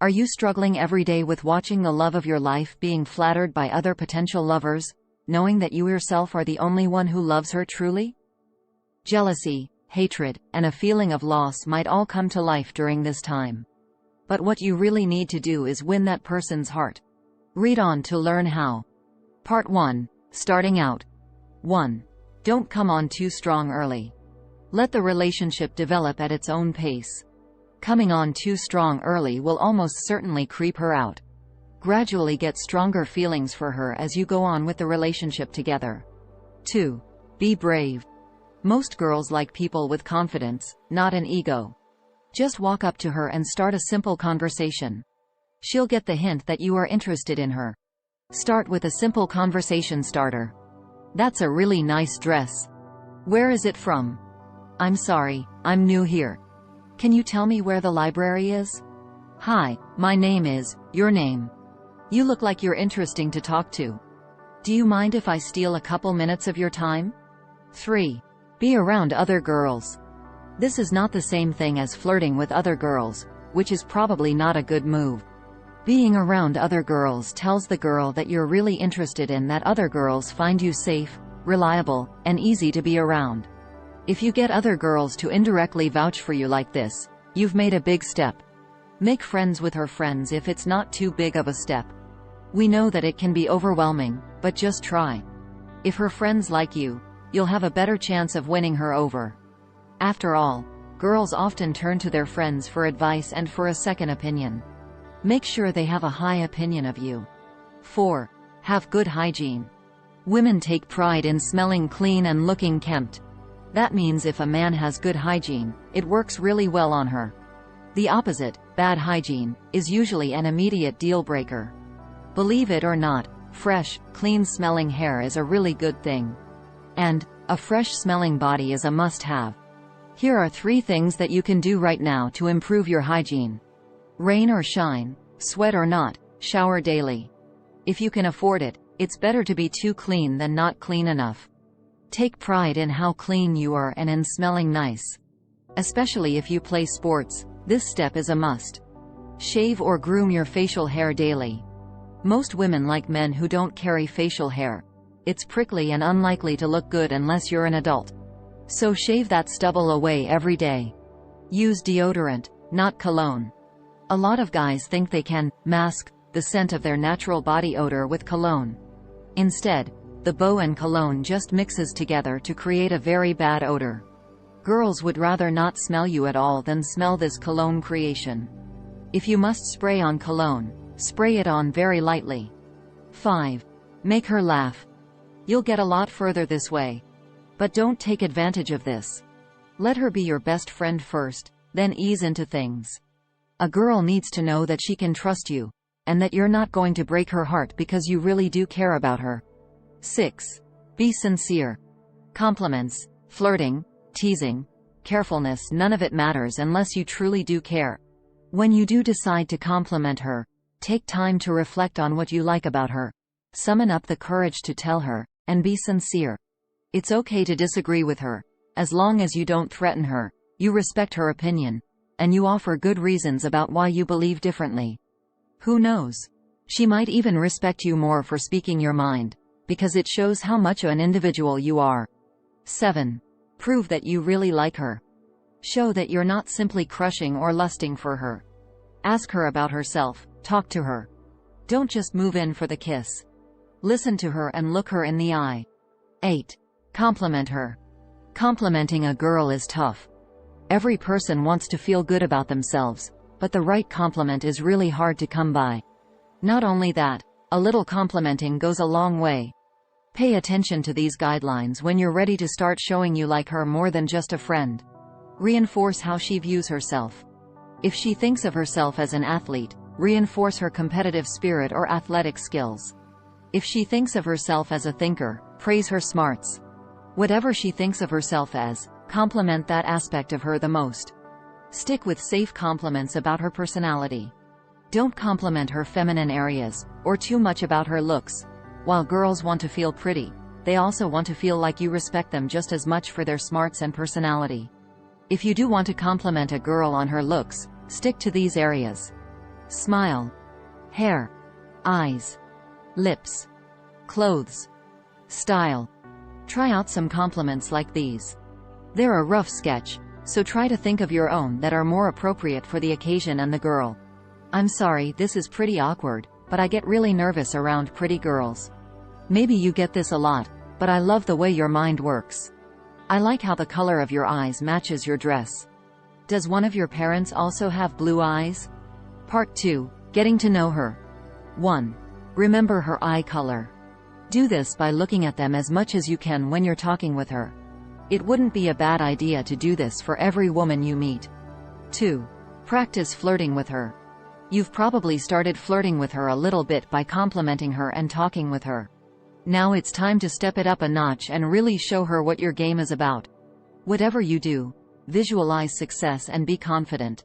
Are you struggling every day with watching the love of your life being flattered by other potential lovers, knowing that you yourself are the only one who loves her truly? Jealousy, hatred, and a feeling of loss might all come to life during this time. But what you really need to do is win that person's heart. Read on to learn how. Part 1. Starting out. 1. Don't come on too strong early. Let the relationship develop at its own pace. Coming on too strong early will almost certainly creep her out. Gradually get stronger feelings for her as you go on with the relationship together. 2. Be brave. Most girls like people with confidence, not an ego. Just walk up to her and start a simple conversation. She'll get the hint that you are interested in her. Start with a simple conversation starter. That's a really nice dress. Where is it from? I'm sorry, I'm new here. Can you tell me where the library is? Hi, my name is, your name. You look like you're interesting to talk to. Do you mind if I steal a couple minutes of your time? 3. Be around other girls. This is not the same thing as flirting with other girls, which is probably not a good move. Being around other girls tells the girl that you're really interested in that other girls find you safe, reliable, and easy to be around. If you get other girls to indirectly vouch for you like this, you've made a big step. Make friends with her friends if it's not too big of a step. We know that it can be overwhelming, but just try. If her friends like you, you'll have a better chance of winning her over. After all, girls often turn to their friends for advice and for a second opinion. Make sure they have a high opinion of you. 4. Have good hygiene. Women take pride in smelling clean and looking kempt. That means if a man has good hygiene, it works really well on her. The opposite, bad hygiene, is usually an immediate deal breaker. Believe it or not, fresh, clean-smelling hair is a really good thing. And a fresh-smelling body is a must-have. Here are 3 things that you can do right now to improve your hygiene. Rain or shine, sweat or not, shower daily. If you can afford it, it's better to be too clean than not clean enough. Take pride in how clean you are and in smelling nice. Especially if you play sports, this step is a must. Shave or groom your facial hair daily. Most women like men who don't carry facial hair. It's prickly and unlikely to look good unless you're an adult. So shave that stubble away every day. Use deodorant, not cologne. A lot of guys think they can mask the scent of their natural body odor with cologne. Instead, the bow and cologne just mixes together to create a very bad odor. Girls would rather not smell you at all than smell this cologne creation. If you must spray on cologne, spray it on very lightly. 5. Make her laugh. You'll get a lot further this way. But don't take advantage of this. Let her be your best friend first, then ease into things. A girl needs to know that she can trust you, and that you're not going to break her heart because you really do care about her. 6. Be sincere. Compliments, flirting, teasing, carefulness, none of it matters unless you truly do care. When you do decide to compliment her, take time to reflect on what you like about her. Summon up the courage to tell her, and be sincere. It's okay to disagree with her, as long as you don't threaten her, you respect her opinion, and you offer good reasons about why you believe differently. Who knows? She might even respect you more for speaking your mind, because it shows how much of an individual you are. 7. Prove that you really like her. Show that you're not simply crushing or lusting for her. Ask her about herself, talk to her. Don't just move in for the kiss. Listen to her and look her in the eye. 8. Compliment her. Complimenting a girl is tough. Every person wants to feel good about themselves, but the right compliment is really hard to come by. Not only that, a little complimenting goes a long way. Pay attention to these guidelines when you're ready to start showing you like her more than just a friend. Reinforce how she views herself. If she thinks of herself as an athlete, reinforce her competitive spirit or athletic skills. If she thinks of herself as a thinker, praise her smarts. Whatever she thinks of herself as, compliment that aspect of her the most. Stick with safe compliments about her personality. Don't compliment her feminine areas, or too much about her looks. While girls want to feel pretty, they also want to feel like you respect them just as much for their smarts and personality. If you do want to compliment a girl on her looks, stick to these areas. smile, hair, eyes, lips, clothes, style. Try out some compliments like these. They're a rough sketch, so try to think of your own that are more appropriate for the occasion and the girl. I'm sorry, this is pretty awkward, but I get really nervous around pretty girls. Maybe you get this a lot, but I love the way your mind works. I like how the color of your eyes matches your dress. Does one of your parents also have blue eyes? Part 2. Getting to know her. 1. Remember her eye color. Do this by looking at them as much as you can when you're talking with her. It wouldn't be a bad idea to do this for every woman you meet. 2. Practice flirting with her. You've probably started flirting with her a little bit by complimenting her and talking with her. Now it's time to step it up a notch and really show her what your game is about. Whatever you do, visualize success and be confident.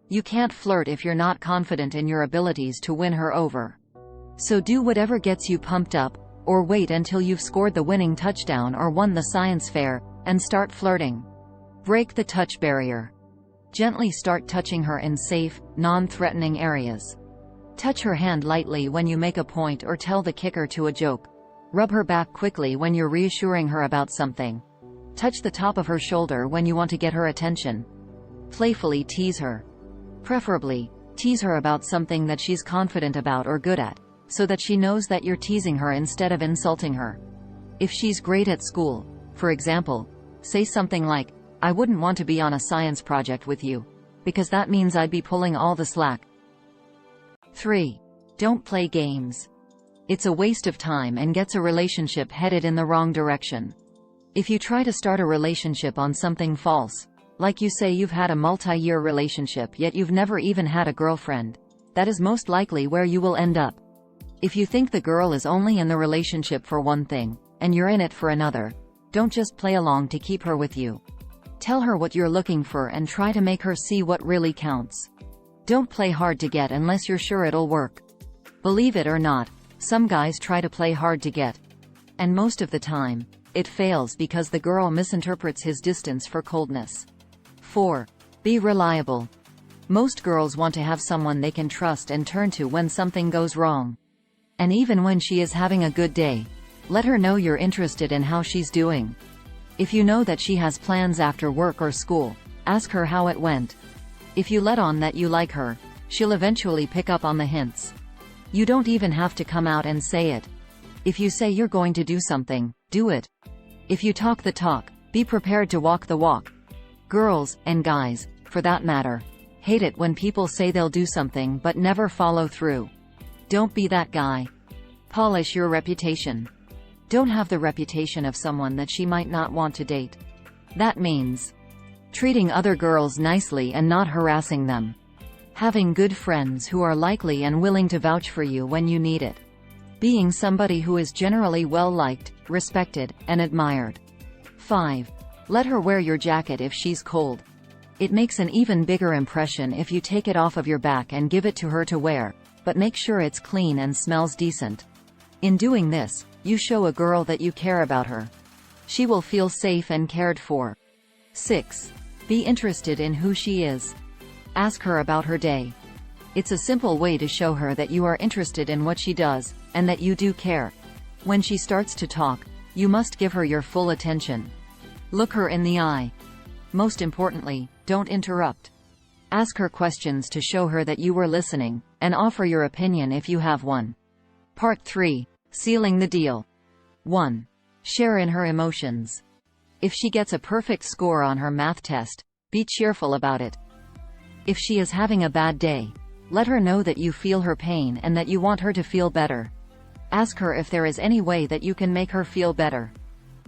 You can't flirt if you're not confident in your abilities to win her over. So do whatever gets you pumped up, or wait until you've scored the winning touchdown or won the science fair, and start flirting. Break the touch barrier. Gently start touching her in safe, non-threatening areas. Touch her hand lightly when you make a point or tell the kicker to a joke. Rub her back quickly when you're reassuring her about something. Touch the top of her shoulder when you want to get her attention. Playfully tease her. Preferably, tease her about something that she's confident about or good at, so that she knows that you're teasing her instead of insulting her. If she's great at school, for example, say something like, "I wouldn't want to be on a science project with you, because that means I'd be pulling all the slack." 3. Don't play games. It's a waste of time and gets a relationship headed in the wrong direction. If you try to start a relationship on something false, like you say you've had a multi-year relationship yet you've never even had a girlfriend, that is most likely where you will end up. If you think the girl is only in the relationship for one thing, and you're in it for another, don't just play along to keep her with you. Tell her what you're looking for and try to make her see what really counts. Don't play hard to get unless you're sure it'll work. Believe it or not, some guys try to play hard to get. And most of the time, it fails because the girl misinterprets his distance for coldness. 4. Be reliable. Most girls want to have someone they can trust and turn to when something goes wrong. And even when she is having a good day, let her know you're interested in how she's doing. If you know that she has plans after work or school, ask her how it went. If you let on that you like her, she'll eventually pick up on the hints. You don't even have to come out and say it. If you say you're going to do something, do it. If you talk the talk, be prepared to walk the walk. Girls, and guys, for that matter, hate it when people say they'll do something but never follow through. Don't be that guy. Polish your reputation. Don't have the reputation of someone that she might not want to date. That means treating other girls nicely and not harassing them. Having good friends who are likely and willing to vouch for you when you need it. Being somebody who is generally well-liked, respected, and admired. 5. Let her wear your jacket if she's cold. It makes an even bigger impression if you take it off of your back and give it to her to wear, but make sure it's clean and smells decent. In doing this, you show a girl that you care about her. She will feel safe and cared for. 6. Be interested in who she is. Ask her about her day. It's a simple way to show her that you are interested in what she does, and that you do care. When she starts to talk, you must give her your full attention. Look her in the eye. Most importantly, don't interrupt. Ask her questions to show her that you were listening, and offer your opinion if you have one. Part 3. Sealing the deal. 1. Share in her emotions. If she gets a perfect score on her math test, be cheerful about it. If she is having a bad day, let her know that you feel her pain and that you want her to feel better. Ask her if there is any way that you can make her feel better.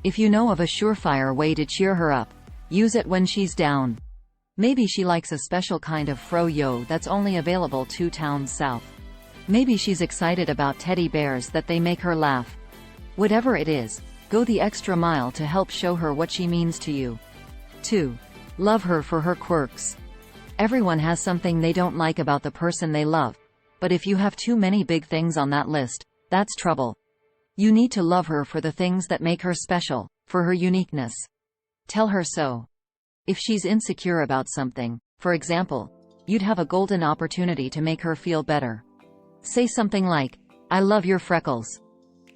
If you know of a surefire way to cheer her up, use it when she's down. Maybe she likes a special kind of froyo that's only available 2 towns south. Maybe she's excited about teddy bears that they make her laugh. Whatever it is, go the extra mile to help show her what she means to you. 2. Love her for her quirks. Everyone has something they don't like about the person they love, but if you have too many big things on that list, that's trouble. You need to love her for the things that make her special, for her uniqueness. Tell her so. If she's insecure about something, for example, you'd have a golden opportunity to make her feel better. Say something like, "I love your freckles.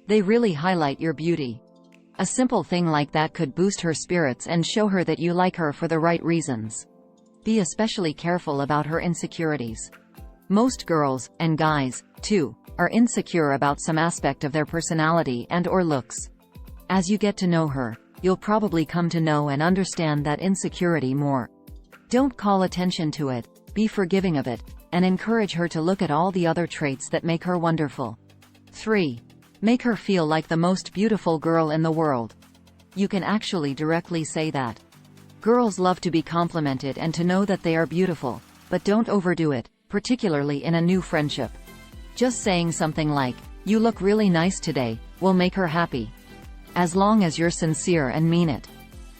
They really highlight your beauty." A simple thing like that could boost her spirits and show her that you like her for the right reasons. Be especially careful about her insecurities. Most girls, and guys, too, are insecure about some aspect of their personality and/or looks. As you get to know her, you'll probably come to know and understand that insecurity more. Don't call attention to it, be forgiving of it, and encourage her to look at all the other traits that make her wonderful. 3. Make her feel like the most beautiful girl in the world. You can actually directly say that. Girls love to be complimented and to know that they are beautiful, but don't overdo it, particularly in a new friendship. Just saying something like, "You look really nice today," will make her happy. As long as you're sincere and mean it.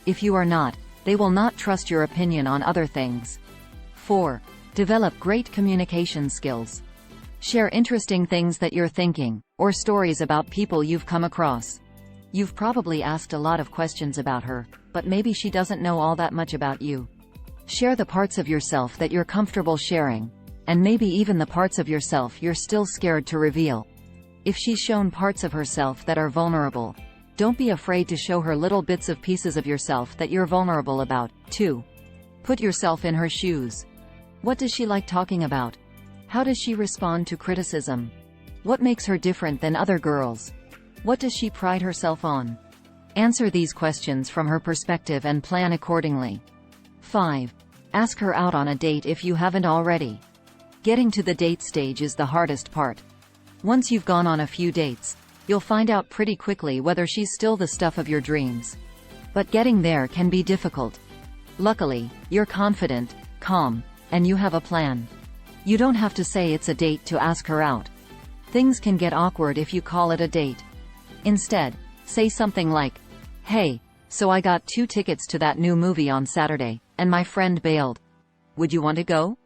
If you are not, they will not trust your opinion on other things. 4. Develop great communication skills. Share interesting things that you're thinking, or stories about people you've come across. You've probably asked a lot of questions about her, but maybe she doesn't know all that much about you. Share the parts of yourself that you're comfortable sharing, and maybe even the parts of yourself you're still scared to reveal. If she's shown parts of herself that are vulnerable, don't be afraid to show her little bits of pieces of yourself that you're vulnerable about, too. Put yourself in her shoes. What does she like talking about? How does she respond to criticism? What makes her different than other girls? What does she pride herself on? Answer these questions from her perspective and plan accordingly. 5. Ask her out on a date if you haven't already. Getting to the date stage is the hardest part. Once you've gone on a few dates, you'll find out pretty quickly whether she's still the stuff of your dreams. But getting there can be difficult. Luckily, you're confident, calm, and you have a plan. You don't have to say it's a date to ask her out. Things can get awkward if you call it a date. Instead, say something like, "Hey, so I got 2 tickets to that new movie on Saturday, and my friend bailed. Would you want to go?"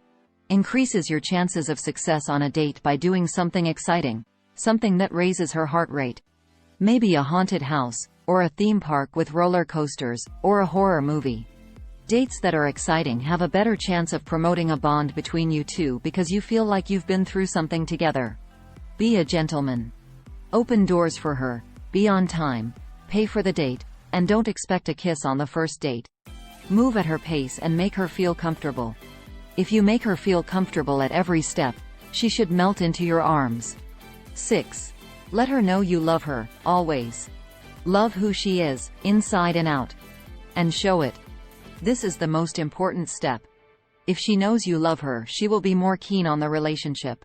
Increases your chances of success on a date by doing something exciting, something that raises her heart rate. Maybe a haunted house, or a theme park with roller coasters, or a horror movie. Dates that are exciting have a better chance of promoting a bond between you two because you feel like you've been through something together. Be a gentleman. Open doors for her, be on time, pay for the date, and don't expect a kiss on the first date. Move at her pace and make her feel comfortable. If you make her feel comfortable at every step, she should melt into your arms. 6. Let her know you love her, always. Love who she is, inside and out. And show it. This is the most important step. If she knows you love her, she will be more keen on the relationship.